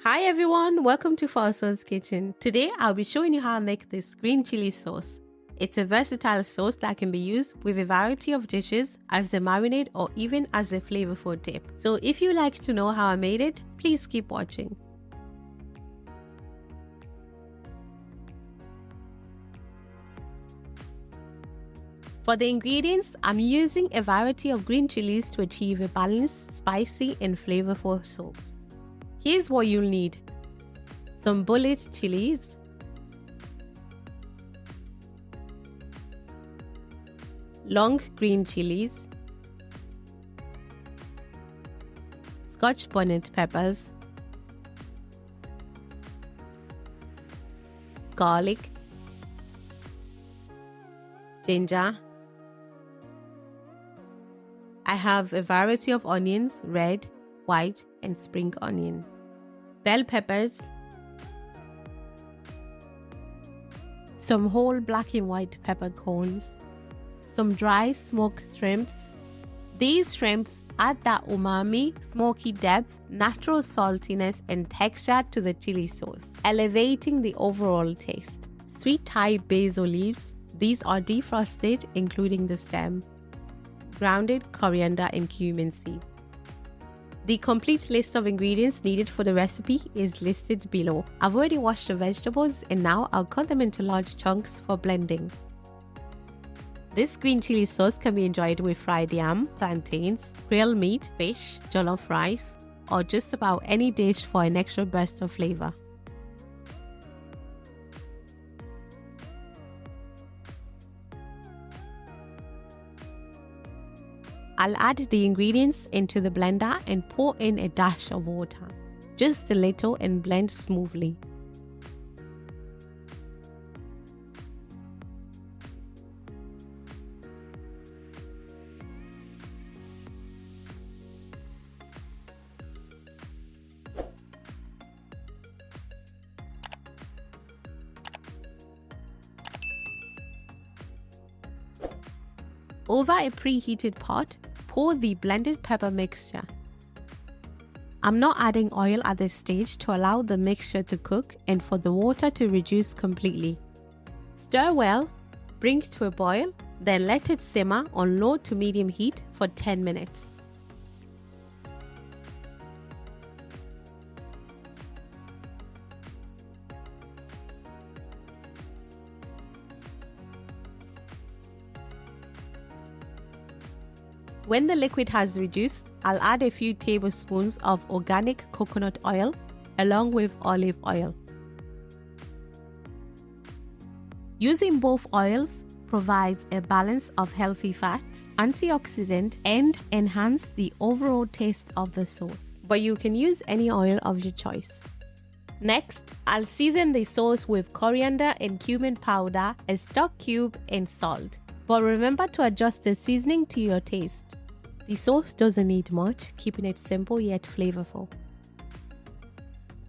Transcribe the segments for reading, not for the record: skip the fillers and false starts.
Hi everyone, welcome to Falso's Kitchen. Today I'll be showing you how to make this green chili sauce. It's a versatile sauce that can be used with a variety of dishes as a marinade or even as a flavorful dip. So if you like to know how I made it, please keep watching. For the ingredients, I'm using a variety of green chilies to achieve a balanced, spicy and flavorful sauce. Here's what you'll need: some bullet chilies, long green chilies, Scotch bonnet peppers, garlic, ginger. I have a variety of onions, red, white and spring onion, bell peppers, some whole black and white peppercorns, some dry smoked shrimps. These shrimps add that umami, smoky depth, natural saltiness and texture to the chili sauce, elevating the overall taste. Sweet Thai basil leaves. These are defrosted, including the stem. Grounded coriander and cumin seed. The complete list of ingredients needed for the recipe is listed below. I've already washed the vegetables and now I'll cut them into large chunks for blending. This green chili sauce can be enjoyed with fried yam, plantains, grilled meat, fish, jollof rice, or just about any dish for an extra burst of flavor. I'll add the ingredients into the blender and pour in a dash of water, just a little, and blend smoothly. Over a preheated pot, pour the blended pepper mixture. I'm not adding oil at this stage to allow the mixture to cook and for the water to reduce completely. Stir well, bring to a boil, then let it simmer on low to medium heat for 10 minutes. When the liquid has reduced, I'll add a few tablespoons of organic coconut oil along with olive oil. Using both oils provides a balance of healthy fats, antioxidant, and enhance the overall taste of the sauce. But you can use any oil of your choice. Next, I'll season the sauce with coriander and cumin powder, a stock cube, and salt. But remember to adjust the seasoning to your taste. The sauce doesn't need much, keeping it simple yet flavorful.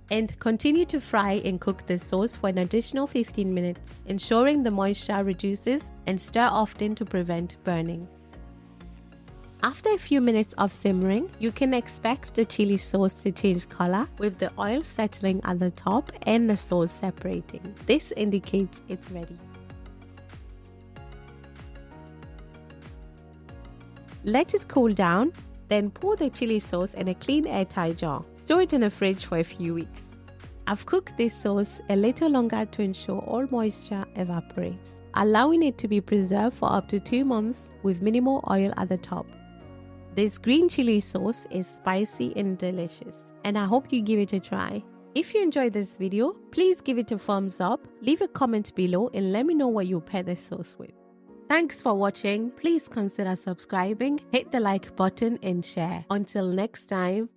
And continue to fry and cook the sauce for an additional 15 minutes, ensuring the moisture reduces, and stir often to prevent burning. After a few minutes of simmering, you can expect the chili sauce to change color, with the oil settling at the top and the sauce separating. This indicates it's ready. Let it cool down, then pour the chili sauce in a clean airtight jar. Store it in the fridge for a few weeks. I've cooked this sauce a little longer to ensure all moisture evaporates, allowing it to be preserved for up to 2 months with minimal oil at the top. This green chili sauce is spicy and delicious, and I hope you give it a try. If you enjoyed this video, please give it a thumbs up, leave a comment below and let me know what you pair the sauce with. Thanks for watching. Please consider subscribing, hit the like button and share. Until next time.